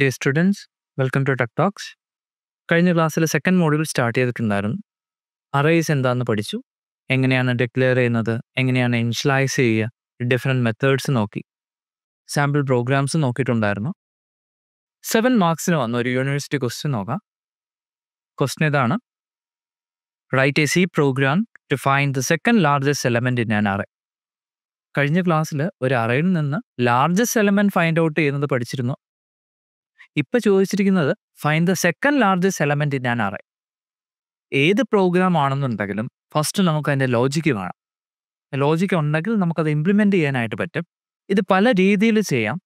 Dear students, welcome to Tech Talks. കഴിഞ്ഞ ക്ലാസ്സിൽ second module start ചെയ്തിട്ടുണ്ടായിരുന്നു. അറേസ് എന്താണെന്ന് പഠിച്ചു, എങ്ങനെയാണ് ഡിക്ലെയർ ചെയ്യുന്നത്, എങ്ങനെയാണ് ഇനിഷ്യലൈസ് ചെയ്യുക, ഡിഫറെൻറ്റ് മെത്തേഡ്സ് നോക്കി, സാമ്പിൾ പ്രോഗ്രാംസ് നോക്കിയിട്ടുണ്ടായിരുന്നു. 7 മാർക്സിന് വന്ന ഒരു യൂണിവേഴ്സിറ്റി ക്വസ്റ്റ്യൻ നോക്കാം. ക്വസ്റ്റ്യൻ ഇതാണ്: write a C program to find the second largest element in an array. കഴിഞ്ഞ ക്ലാസ്സിൽ ഒരു അറേയിൽ നിന്ന് ലാർജസ്റ്റ് എലമെൻറ്റ് ഫൈൻഡ് ഔട്ട് ചെയ്യുന്നത് പഠിച്ചിരുന്നു. ഇപ്പം ചോദിച്ചിരിക്കുന്നത് find the second largest element in an array. ഏത് പ്രോഗ്രാം ആണെന്നുണ്ടെങ്കിലും ഫസ്റ്റ് നമുക്ക് അതിൻ്റെ ലോജിക്ക് വേണം. ലോജിക്ക് ഉണ്ടെങ്കിൽ നമുക്കത് ഇംപ്ലിമെൻറ്റ് ചെയ്യാനായിട്ട് പറ്റും. ഇത് പല രീതിയിൽ ചെയ്യാം.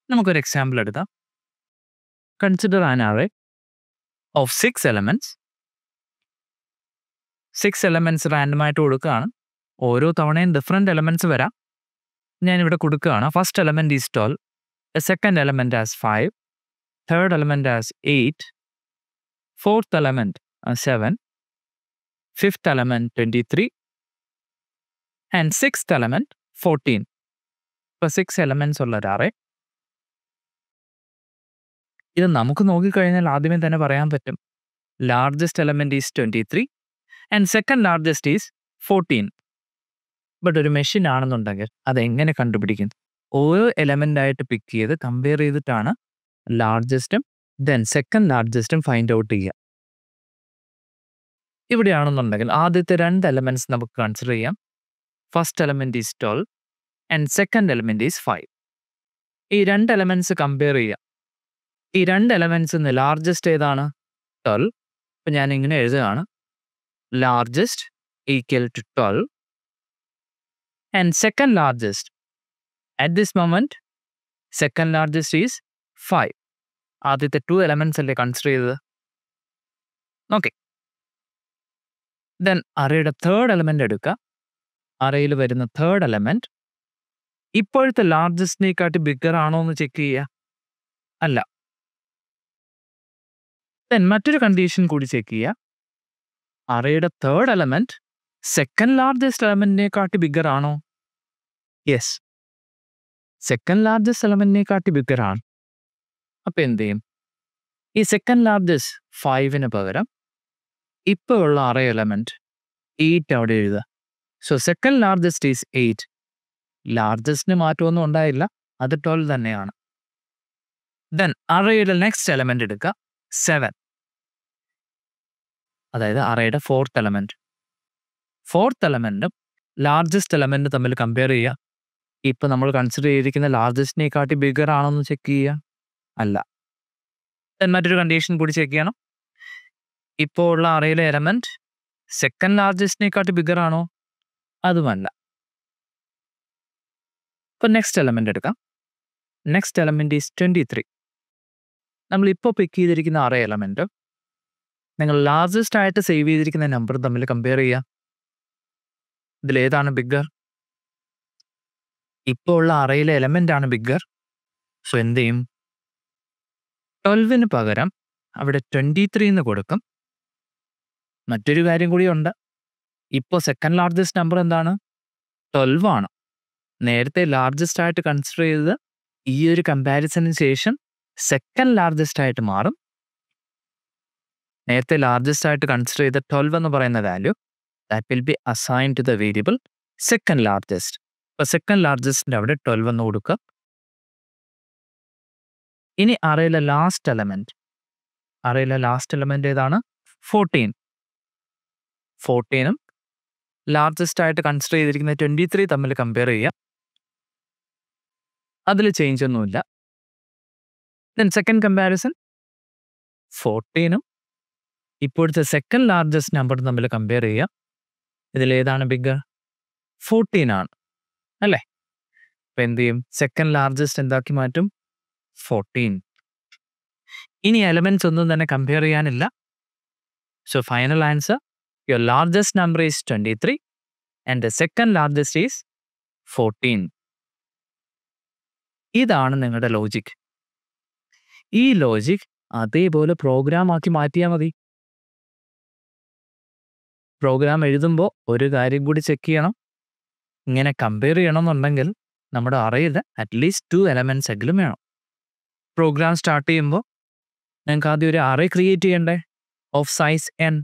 നമുക്കൊരു എക്സാമ്പിൾ എടുക്കാം. Consider an array of 6 elements. 6 elements റാൻഡമായിട്ട് കൊടുക്കുകയാണ്. ഓരോ തവണയും ഡിഫറെൻറ്റ് എലമെൻറ്റ്സ് വരാം. ഞാനിവിടെ കൊടുക്കുകയാണ്. First element is 12, a second element as 5, third element as 8, fourth element as 7, fifth element 23, and sixth element 14. ഇപ്പോൾ 6 elements ഉള്ള ഒരു അറേ. ഇത് നമുക്ക് നോക്കിക്കഴിഞ്ഞാൽ ആദ്യമേ തന്നെ പറയാൻ പറ്റും largest element is 23 and second largest is 14. But ഒരു മെഷീൻ ആണെന്നുണ്ടെങ്കിൽ അതെങ്ങനെ കണ്ടുപിടിക്കും? ഓരോ എലമെൻ്റ് ആയിട്ട് പിക്ക് ചെയ്ത് കമ്പയർ ചെയ്തിട്ടാണ് ലാർജസ്റ്റും ദെൻ സെക്കൻഡ് ലാർജസ്റ്റും ഫൈൻഡ് ഔട്ട് ചെയ്യുക. ഇവിടെയാണെന്നുണ്ടെങ്കിൽ ആദ്യത്തെ 2 എലമെൻറ്റ്സ് നമുക്ക് കൺസിഡർ ചെയ്യാം. First element is 12 and second element is 5. ഈ 2 എലമെൻറ്റ്സ് കമ്പയർ ചെയ്യുക. ഈ 2 എലമെൻറ്റ്സ് നിന്ന് ലാർജസ്റ്റ് ഏതാണ്? 12. ഇപ്പം ഞാൻ ഇങ്ങനെ എഴുതുകയാണ്: largest equal to 12 and second largest at this moment second largest is 5. ആദ്യത്തെ 2 എലമെൻറ്റ്സ് അല്ലേ കൺസിഡർ ചെയ്തത്. ഓക്കെ, ദെൻ അറേയുടെ തേർഡ് എലമെൻ്റ് എടുക്കുക. അറേയിൽ വരുന്ന തേർഡ് എലമെൻറ്റ് ഇപ്പോഴത്തെ ലാർജസ്റ്റിനെക്കാട്ടി ബിഗ്ഗർ ആണോ എന്ന് ചെക്ക് ചെയ്യുക. അല്ല. ദെൻ മറ്റൊരു കണ്ടീഷൻ കൂടി ചെക്ക് ചെയ്യുക. അറേയുടെ തേർഡ് എലമെൻറ്റ് സെക്കൻഡ് ലാർജസ്റ്റ് എലമെൻറ്റിനെക്കാട്ടി ബിഗ്ഗർ ആണോ? യെസ്, സെക്കൻഡ് ലാർജസ്റ്റ് എലമെൻറ്റിനെക്കാട്ടി ബിഗ്ഗറാണ്. അപ്പോൾ എന്ത് ചെയ്യും? ഈ സെക്കൻഡ് ലാർജസ്റ്റ് 5ന് പകരം ഇപ്പോൾ ഉള്ള അറേ എലമെൻറ്റ് 8 അവിടെ എഴുതുക. So second largest is 8. ലാർജസ്റ്റിന് മാറ്റമൊന്നും ഉണ്ടായില്ല, അത് 12 തന്നെയാണ്. ദെൻ അറേയുടെ നെക്സ്റ്റ് എലമെൻറ്റ് എടുക്കുക, 7. അതായത് അറേയുടെ ഫോർത്ത് എലമെൻറ്റ്. ഫോർത്ത് എലമെൻറ്റും ലാർജസ്റ്റ് എലമെൻറ്റ് തമ്മിൽ കമ്പയർ ചെയ്യുക. ഇപ്പം നമ്മൾ കൺസിഡർ ചെയ്തിരിക്കുന്ന ലാർജസ്റ്റിനെക്കാട്ടി ബിഗർ ആണോന്ന് ചെക്ക് ചെയ്യുക. അല്ല. ദെൻ മറ്റൊരു കണ്ടീഷൻ കൂടി ചെക്ക് ചെയ്യണം. ഇപ്പോൾ ഉള്ള അറേയിലെ എലമെൻറ്റ് സെക്കൻഡ് ലാർജസ്റ്റിനെക്കാട്ടി ബിഗർ ആണോ? അതുമല്ല. ഇപ്പം നെക്സ്റ്റ് എലമെൻ്റ് എടുക്കാം. Next element is 23. നമ്മളിപ്പോൾ പിക്ക് ചെയ്തിരിക്കുന്ന അറേ എലമെൻറ്റ് നിങ്ങൾ ലാർജസ്റ്റ് ആയിട്ട് സേവ് ചെയ്തിരിക്കുന്ന നമ്പർ തമ്മിൽ കമ്പയർ ചെയ്യുക. ഇതിലേതാണ് ബിഗ്ഗർ? ഇപ്പോൾ ഉള്ള അറേയിലെ എലമെൻ്റ് ആണ് ബിഗ്ഗർ. സോ എന്ത് ചെയ്യും? 12ന് പകരം അവിടെ 23 എന്ന് കൊടുക്കും. മറ്റൊരു കാര്യം കൂടിയുണ്ട്. ഇപ്പോൾ സെക്കൻഡ് ലാർജസ്റ്റ് നമ്പർ എന്താണ്? 12 ആണ്. നേരത്തെ ലാർജസ്റ്റ് ആയിട്ട് കൺസിഡർ ചെയ്തത് ഈ ഒരു കമ്പാരിസണിന് ശേഷം സെക്കൻഡ് ലാർജസ്റ്റ് ആയിട്ട് മാറും. നേരത്തെ ലാർജസ്റ്റ് ആയിട്ട് കൺസിഡർ ചെയ്ത 12 എന്ന് പറയുന്ന value that will be assign to the variable second largest. ഇപ്പോൾ സെക്കൻഡ് ലാർജസ്റ്റിൻ്റെ അവിടെ 12 എന്ന് കൊടുക്കുക. ഇനി അറേയിലെ ലാസ്റ്റ് എലമെൻറ്റ് ഏതാണ്? 14. 14ഉം ലാർജസ്റ്റ് ആയിട്ട് കൺസിഡർ ചെയ്തിരിക്കുന്ന 23 തമ്മിൽ കമ്പയർ ചെയ്യുക. അതിൽ ചേഞ്ച് ഒന്നുമില്ല. ദെൻ സെക്കൻഡ് കമ്പാരിസൺ 14ഉം ഇപ്പോഴത്തെ സെക്കൻഡ് ലാർജസ്റ്റ് നമ്പർ തമ്മിൽ കമ്പയർ ചെയ്യുക. ഇതിലേതാണ് ബിഗ്ഗർ? 14 ആണ് അല്ലേ? അപ്പം എന്ത് ചെയ്യും? സെക്കൻഡ് ലാർജസ്റ്റ് എന്താക്കി മാറ്റും? 14. ഇനി എലമെൻറ്റ്സ് ഒന്നും തന്നെ കമ്പയർ ചെയ്യാനില്ല. So final answer, your largest number is 23 and the second largest is 14. ഇതാണ് നിങ്ങളുടെ ലോജിക്. ഈ ലോജിക് അതേപോലെ പ്രോഗ്രാം ആക്കി മാറ്റിയാൽ മതി. പ്രോഗ്രാം എഴുതുമ്പോൾ ഒരു കാര്യം കൂടി ചെക്ക് ചെയ്യണം. ഇങ്ങനെ കമ്പയർ ചെയ്യണമെന്നുണ്ടെങ്കിൽ നമ്മുടെ അറേയിൽ അറ്റ്ലീസ്റ്റ് 2 എലമെൻറ്റ്സ് എങ്കിലും വേണം. പ്രോഗ്രാം സ്റ്റാർട്ട് ചെയ്യുമ്പോൾ ഞങ്ങൾക്ക് ആദ്യം ഒരു അറേ ക്രിയേറ്റ് ചെയ്യണ്ടേ of size n.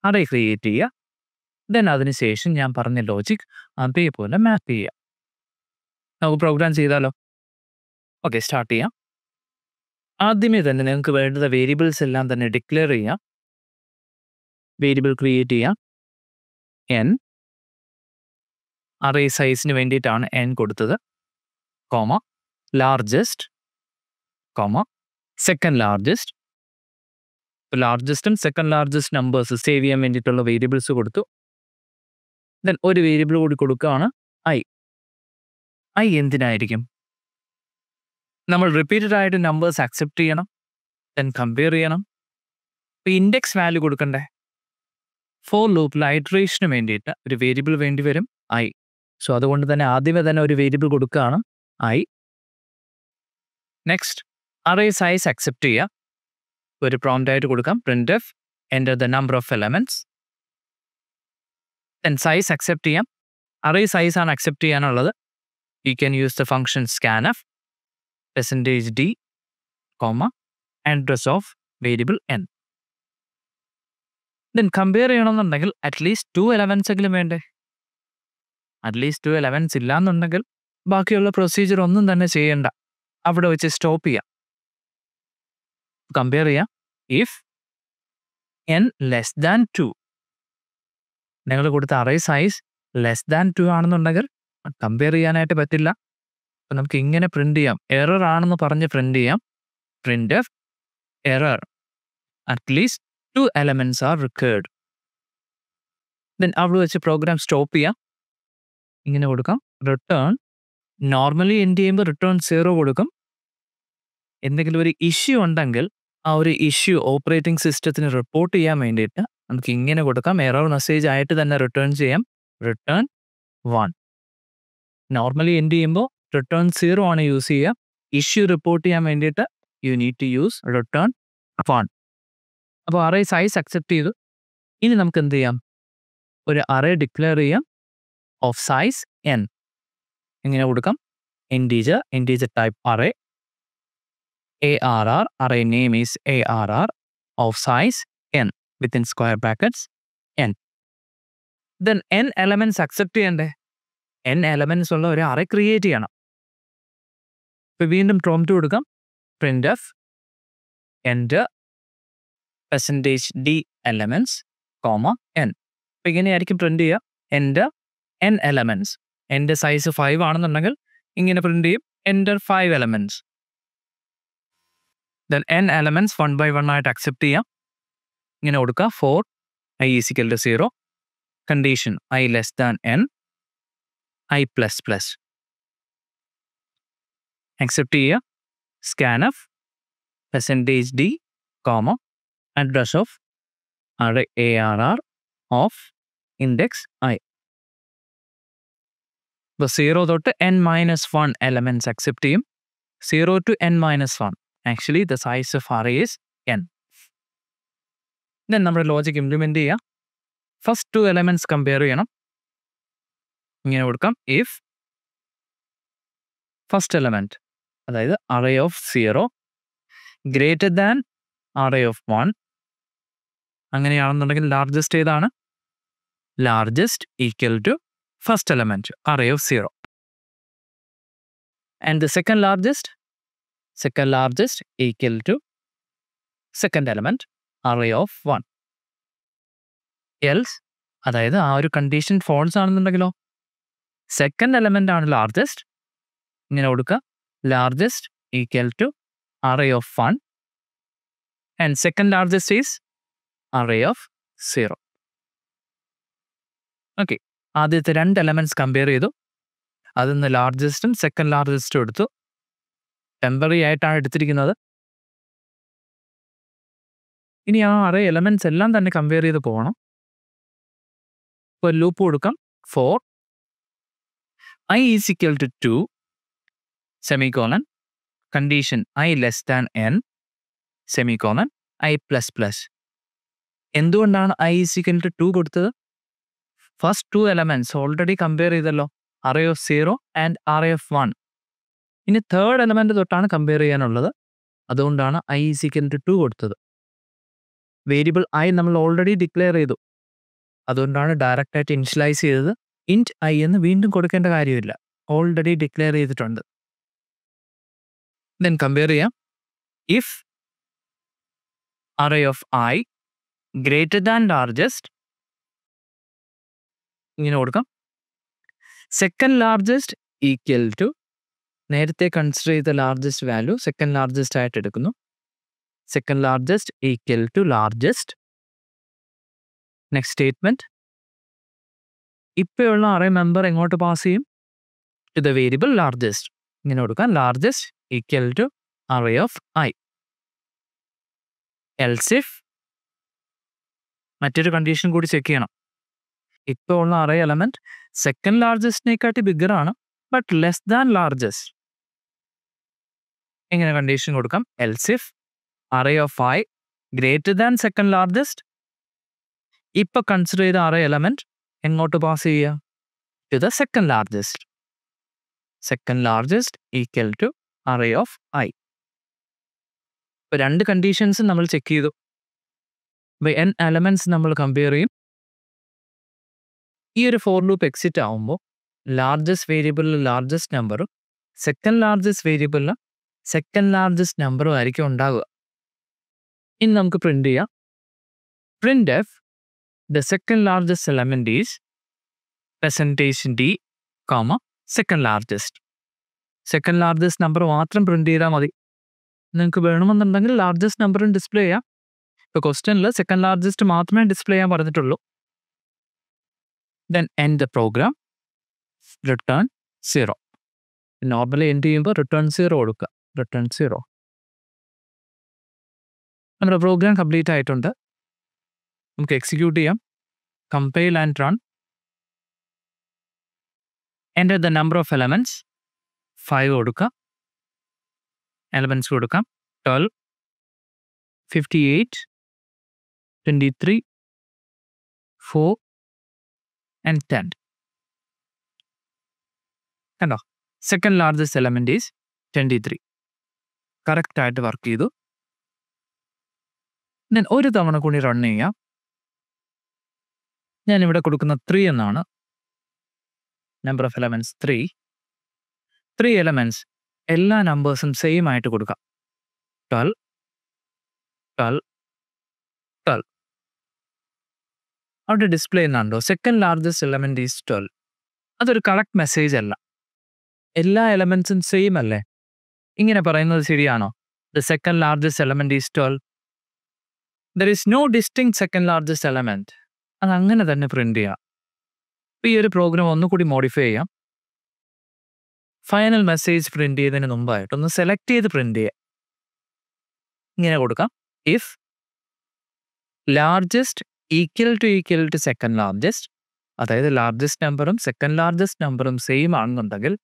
Array create ചെയ്യുക. ദെൻ അതിനുശേഷം ഞാൻ പറഞ്ഞ ലോജിക് അതേപോലെ മാപ്പ് ചെയ്യുക. നമുക്ക് പ്രോഗ്രാം ചെയ്താലോ? ഓക്കെ, സ്റ്റാർട്ട് ചെയ്യാം. ആദ്യമേ തന്നെ നിങ്ങൾക്ക് വേണ്ടുന്ന വേരിയബിൾസ് എല്ലാം തന്നെ ഡിക്ലെയർ ചെയ്യാം. വേരിയബിൾ ക്രിയേറ്റ് ചെയ്യാം. n അറേ സൈസിന് വേണ്ടിയിട്ടാണ് n കൊടുത്തത്, comma largest, comma second largest. ലാർജസ്റ്റും സെക്കൻഡ് ലാർജസ്റ്റ് നമ്പേഴ്സ് സേവ് ചെയ്യാൻ വേണ്ടിയിട്ടുള്ള വേരിയബിൾസ് കൊടുത്തു. ദെൻ ഒരു വേരിയബിൾ കൂടി കൊടുക്കുകയാണ് i. i എന്തിനായിരിക്കും? നമ്മൾ റിപ്പീറ്റഡ് ആയിട്ട് നമ്പേഴ്സ് അക്സെപ്റ്റ് ചെയ്യണം, ദെൻ കമ്പയർ ചെയ്യണം. ഇപ്പോൾ ഇൻഡെക്സ് വാല്യൂ കൊടുക്കണ്ടേ? ഫോർ ലൂപ്പിൽ ഐറ്ററേഷന് വേണ്ടിയിട്ട് ഒരു വേരിയബിൾ വേണ്ടി വരും i. സോ അതുകൊണ്ട് തന്നെ ആദ്യമേ തന്നെ ഒരു വേരിയബിൾ കൊടുക്കുകയാണ് i. Next array size accept ചെയ്യുക. ഒരു പ്രോംപ്റ്റ് ആയിട്ട് കൊടുക്കാം printf enter the number of elements. Then size accept ചെയ്യാം. അറേ സൈസ് ആണ് അക്സെപ്റ്റ് ചെയ്യാനുള്ളത്. You can use the function scanf %d, address of variable n. Then compare ചെയ്യണമെന്നുണ്ടെങ്കിൽ at least 2 elements എങ്കിലും വേണ്ടേ? അറ്റ്ലീസ്റ്റ് 2 elements ഇല്ലാന്നുണ്ടെങ്കിൽ ബാക്കിയുള്ള പ്രൊസീജിയർ ഒന്നും തന്നെ ചെയ്യേണ്ട, അവിടെ വെച്ച് സ്റ്റോപ്പ് ചെയ്യാം. കമ്പയർ ചെയ്യാം. ഇഫ് n ലെസ് ദാൻ 2, നിങ്ങൾ കൊടുത്ത അറേ സൈസ് ലെസ് ദാൻ 2 ആണെന്നുണ്ടെങ്കിൽ കമ്പയർ ചെയ്യാനായിട്ട് പറ്റില്ല. അപ്പം നമുക്ക് ഇങ്ങനെ പ്രിന്റ് ചെയ്യാം. എറർ ആണെന്ന് പറഞ്ഞ് പ്രിന്റ് ചെയ്യാം. printf error at least 2 elements are required. Then അവിടെ വെച്ച് പ്രോഗ്രാം സ്റ്റോപ്പ് ചെയ്യാം. ഇങ്ങനെ കൊടുക്കാം റിട്ടേൺ. നോർമലി എന്ത് ചെയ്യുമ്പോൾ റിട്ടേൺ 0 കൊടുക്കും. എന്തെങ്കിലും ഒരു ഇഷ്യൂ ഉണ്ടെങ്കിൽ ആ ഒരു ഇഷ്യൂ ഓപ്പറേറ്റിംഗ് സിസ്റ്റത്തിന് റിപ്പോർട്ട് ചെയ്യാൻ വേണ്ടിയിട്ട് നമുക്ക് ഇങ്ങനെ കൊടുക്കാം. എറർ മെസ്സേജ് ആയിട്ട് തന്നെ റിട്ടേൺ ചെയ്യാം. റിട്ടേൺ 1. നോർമലി എന്ത് ചെയ്യുമ്പോൾ റിട്ടേൺ 0 ആണ് യൂസ് ചെയ്യുക. ഇഷ്യൂ റിപ്പോർട്ട് ചെയ്യാൻ വേണ്ടിയിട്ട് you need to use return 1. അപ്പോൾ അറേ സൈസ് അക്സെപ്റ്റ് ചെയ്തു. ഇനി നമുക്ക് എന്ത് ചെയ്യാം? ഒരു അറേ ഡിക്ലെയർ ചെയ്യാം ഓഫ് സൈസ് n. ഇങ്ങനെ കൊടുക്കാം integer type array ARR, array name is ARR of size n within square brackets n. Then n elements accept ചെയ്യണ്ടേ? n elements ഉള്ള ഒരു array create ചെയ്യണം. ഇപ്പോൾ വീണ്ടും prompt കൊടുക്കാം printf enter %d elements, n. അപ്പോൾ ഇങ്ങനെയായിരിക്കും പ്രിന്റ് ചെയ്യുക. enter n elements. എൻ്റെ സൈസ് 5 ആണെന്നുണ്ടെങ്കിൽ ഇങ്ങനെ പ്രിന്റ് ചെയ്യും enter 5 elements. Then n elements 1 by 1 ആയിട്ട് അക്സെപ്റ്റ് ചെയ്യാം. ഇങ്ങനെ കൊടുക്കുക for i is equal to 0, condition i less than n, i plus plus. Accept ചെയ്യുക. scanf %d, address of array ARR of index i. ഇപ്പോൾ 0 തൊട്ട് n-1 elements accept ചെയ്യും. 0 to n-1. Actually, the size of array is n. Then നമ്മുടെ logic implement ചെയ്യുക. First 2 elements compare ചെയ്യണം. ഇങ്ങനെ കൊടുക്കാം if first element, അതായത് array of 0 greater than array of 1. അങ്ങനെയാണെന്നുണ്ടെങ്കിൽ ലാർജസ്റ്റ് ഏതാണ്? Largest equal to first element array of 0. And the second largest equal to second element array of 1. else, അതായത് ആ ഒരു condition false ആണെന്നുണ്ടെങ്കിലോ സെക്കൻഡ് എലമെന്റ് ആണ് largest. ഇങ്ങനെ കൊടുക്കുക largest equal to array of 1 and second largest is array of 0. Okay, ആദ്യത്തെ 2 elements compare ചെയ്തു. അതിൽ നിന്ന് ലാർജസ്റ്റും സെക്കൻഡ് ലാർജസ്റ്റും എടുത്തു. ടെമ്പററി ആയിട്ടാണ് എടുത്തിരിക്കുന്നത്. ഇനി ആ അറേ എലമെന്റ്സ് എല്ലാം തന്നെ കമ്പയർ ചെയ്ത് പോകണം. ഇപ്പോൾ ലൂപ്പ് കൊടുക്കാം for i is equal to 2 semicolon condition i less than n semicolon i plus plus. എന്തുകൊണ്ടാണ് i is equal to 2 കൊടുത്തത്? ഫസ്റ്റ് 2 എലമെന്റ്സ് ഓൾറെഡി കമ്പയർ ചെയ്തല്ലോ, array of 0 and array of 1. ഇനി തേർഡ് എലമെന്റ് തൊട്ടാണ് compare ചെയ്യാനുള്ളത്. അതുകൊണ്ടാണ് i is equal to 2 കൊടുത്തത്. Variable i നമ്മൾ already declare ചെയ്തു. അതുകൊണ്ടാണ് ഡയറക്റ്റ് ആയിട്ട് ഇനിഷ്യലൈസ് ചെയ്തത്. ഇന്റ് i എന്ന് വീണ്ടും കൊടുക്കേണ്ട കാര്യമില്ല, ഓൾറെഡി ഡിക്ലെയർ ചെയ്തിട്ടുണ്ട്. ദെൻ കമ്പയർ ചെയ്യാം. If array of i greater than largest, ഇങ്ങനെ കൊടുക്കാം. സെക്കൻഡ് ലാർജസ്റ്റ് ഈക്വൽ ടു, നേരത്തെ കൺസിഡർ ചെയ്ത ലാർജസ്റ്റ് വാല്യൂ സെക്കൻഡ് ലാർജസ്റ്റ് ആയിട്ട് എടുക്കുന്നു. Second largest equal to largest. Next statement, ഇപ്പോഴുള്ള അറേ മെമ്പർ എങ്ങോട്ട് പാസ് ചെയ്യും? To the variable largest. ഇങ്ങനെ കൊടുക്കാം. Largest equal to array of i. Else if, മറ്റൊരു കണ്ടീഷൻ കൂടി ചെക്ക് ചെയ്യണം. ഇപ്പോൾ ഉള്ള അറേ എലമെന്റ് സെക്കൻഡ് ലാർജസ്റ്റിനെക്കാട്ടി ബിഗർ ആണ്, ബട്ട് ലെസ് ദാൻ ലാർജസ്റ്റ്. എങ്ങനെ കണ്ടീഷൻ കൊടുക്കാം? else if array of i greater than second largest. ഇപ്പൊ കൺസിഡർ ചെയ്ത അറേ എലമെന്റ് എങ്ങോട്ട് പാസ് ചെയ്യുക? To the second largest. Second largest equal to array of i. ഇപ്പൊ രണ്ട് conditions നമ്മൾ ചെക്ക് ചെയ്തു. n എലമെന്റ്സ് നമ്മൾ കമ്പയർ ചെയ്യും. ഈ ഒരു ഫോർ ലൂപ്പ് എക്സിറ്റ് ആവുമ്പോൾ ലാർജസ്റ്റ് വേരിയബിളിൽ ലാർജസ്റ്റ് നമ്പറും സെക്കൻഡ് ലാർജസ്റ്റ് വേരിയബിളിൽ സെക്കൻഡ് ലാർജസ്റ്റ് നമ്പറും ആയിരിക്കും ഉണ്ടാവുക. ഇനി നമുക്ക് പ്രിന്റ് ചെയ്യാം. Print F the second largest element is %d, second largest. Second largest number മാത്രം പ്രിന്റ് ചെയ്താൽ മതി. നിങ്ങൾക്ക് വേണമെന്നുണ്ടെങ്കിൽ ലാർജസ്റ്റ് നമ്പറും ഡിസ്പ്ലേ ചെയ്യാം. ഇപ്പോൾ ക്വസ്റ്റ്യനിൽ സെക്കൻഡ് ലാർജസ്റ്റ് മാത്രമേ ഡിസ്പ്ലേ ചെയ്യാൻ പറഞ്ഞിട്ടുള്ളൂ. Then end the program, return 0. Normally end ചെയ്യുമ്പോൾ റിട്ടേൺ 0 കൊടുക്കുക. റിട്ടേൺ 0. നമ്മുടെ പ്രോഗ്രാം കംപ്ലീറ്റ് ആയിട്ടുണ്ട്. നമുക്ക് എക്സിക്യൂട്ട് ചെയ്യാം. Compile and run. Enter the number of elements 5 കൊടുക്കുക. എലമെന്റ്സ് കൊടുക്കാം 12, 58, 23, 4 and 10. കണ്ടോ? Second largest element is 23. Correct ആയിട്ട് വർക്ക് ചെയ്തു. ദെൻ ഒരു തവണ കൂടി റൺ ചെയ്യാം. ഞാനിവിടെ കൊടുക്കുന്ന 3 എന്നാണ്. Number of elements 3. 3 എലമെന്റ്സ് എല്ലാ നമ്പേഴ്സും സെയിം ആയിട്ട് കൊടുക്കാം. 12, 12, 12. അവിടെ ഡിസ്പ്ലേ ചെയ്യുന്നുണ്ടോ? Second largest element is 12. അതൊരു കറക്റ്റ് മെസ്സേജ് അല്ല. എല്ലാ എലമെന്റ്സും സെയിം അല്ലേ? ഇങ്ങനെ പറയുന്നത് ശരിയാണോ? The second largest element is 12. There is no distinct second largest element. അത് അങ്ങനെ തന്നെ പ്രിന്റ് ചെയ്യാം. ഈ ഒരു പ്രോഗ്രാം ഒന്നുകൂടി മോഡിഫൈ ചെയ്യാം. ഫൈനൽ മെസ്സേജ് പ്രിന്റ് ചെയ്തതിന് മുമ്പായിട്ട് ഒന്ന് സെലക്ട് ചെയ്ത് പ്രിന്റ് ചെയ്യാം. ഇങ്ങനെ കൊടുക്കാം. If largest equal to second largest, അതായത് ലാർജസ്റ്റ് നമ്പറും സെക്കൻഡ് ലാർജസ്റ്റ് നമ്പറും സെയിം ആണെന്നുണ്ടെങ്കിൽ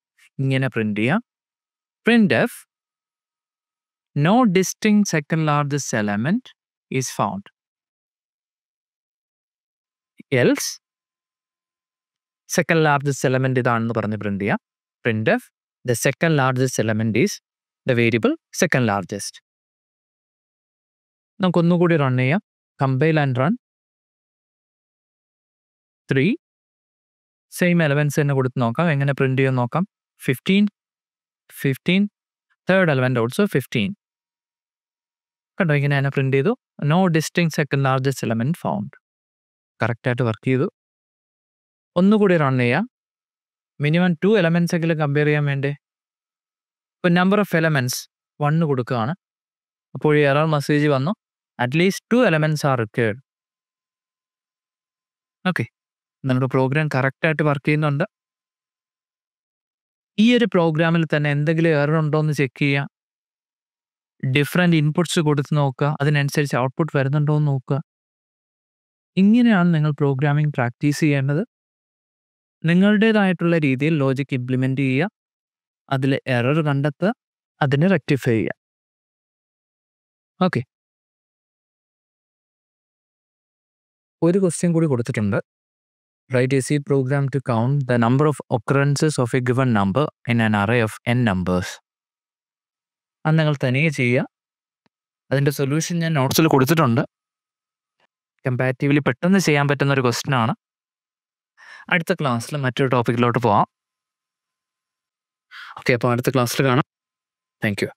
ഇങ്ങനെ പ്രിന്റ് ചെയ്യാം. Printf no distinct second largest element is found. Else second largest element ഇതാണെന്ന് പറഞ്ഞ് പ്രിന്റ് ചെയ്യാം. Printf the second largest element is the variable second largest. നമുക്ക് ഒന്നുകൂടി റൺ ചെയ്യാം. Compile and run. 3 same elements തന്നെ കൊടുത്ത് നോക്കാം. എങ്ങനെ പ്രിന്റ് ചെയ്യാൻ നോക്കാം. 15, 15, തേർഡ് എലമെന്റ് ഓൾസോ 15. കണ്ടോ? ഇങ്ങനെ തന്നെ പ്രിന്റ് ചെയ്തു. No distinct second largest element found. കറക്റ്റായിട്ട് വർക്ക് ചെയ്തു. ഒന്നുകൂടി റൺ ചെയ്യാം. മിനിമം 2 എലമെന്റ്സ് എങ്കിലും കമ്പയർ ചെയ്യാൻ വേണ്ടേ. ഇപ്പോൾ നമ്പർ ഓഫ് എലമെന്റ്സ് 1 കൊടുക്കുകയാണ്. അപ്പോൾ ഈ എറർ മെസ്സേജ് വന്നു. At least 2 elements are required. Okay, നമ്മുടെ പ്രോഗ്രാം കറക്റ്റായിട്ട് വർക്ക് ചെയ്യുന്നുണ്ട്. ഈ ഒരു പ്രോഗ്രാമിൽ തന്നെ എന്തെങ്കിലും എറർ ഉണ്ടോ എന്ന് ചെക്ക് ചെയ്യുക. ഡിഫറെൻ്റ് ഇൻപുട്സ് കൊടുത്ത് നോക്കുക. അതിനനുസരിച്ച് ഔട്ട്പുട്ട് വരുന്നുണ്ടോ എന്ന് നോക്കുക. ഇങ്ങനെയാണ് നിങ്ങൾ പ്രോഗ്രാമിംഗ് പ്രാക്ടീസ് ചെയ്യേണ്ടത്. നിങ്ങളുടേതായിട്ടുള്ള രീതിയിൽ ലോജിക് ഇംപ്ലിമെന്റ് ചെയ്യുക. അതിൽ എറർ കണ്ടെത്തുക, അതിനെ റെക്ടിഫൈ ചെയ്യുക. ഓക്കെ, ഒരു ക്വസ്റ്റ്യൻ കൂടി കൊടുത്തിട്ടുണ്ട്. Write a C program to count the number of occurrences of a given number in an array of n numbers. അത് നിങ്ങൾ തനിയെ ചെയ്യുക. അതിൻ്റെ സൊല്യൂഷൻ ഞാൻ നോട്ട്സിൽ കൊടുത്തിട്ടുണ്ട്. കമ്പാരിറ്റീവ്ലി പെട്ടെന്ന് ചെയ്യാൻ പറ്റുന്ന ഒരു ക്വസ്റ്റ്യൻ ആണ്. അടുത്ത ക്ലാസ്സിൽ മറ്റൊരു ടോപ്പിക്കിലോട്ട് പോവാം. ഓക്കെ, അപ്പോൾ അടുത്ത ക്ലാസ്സിൽ കാണാം. Thank you.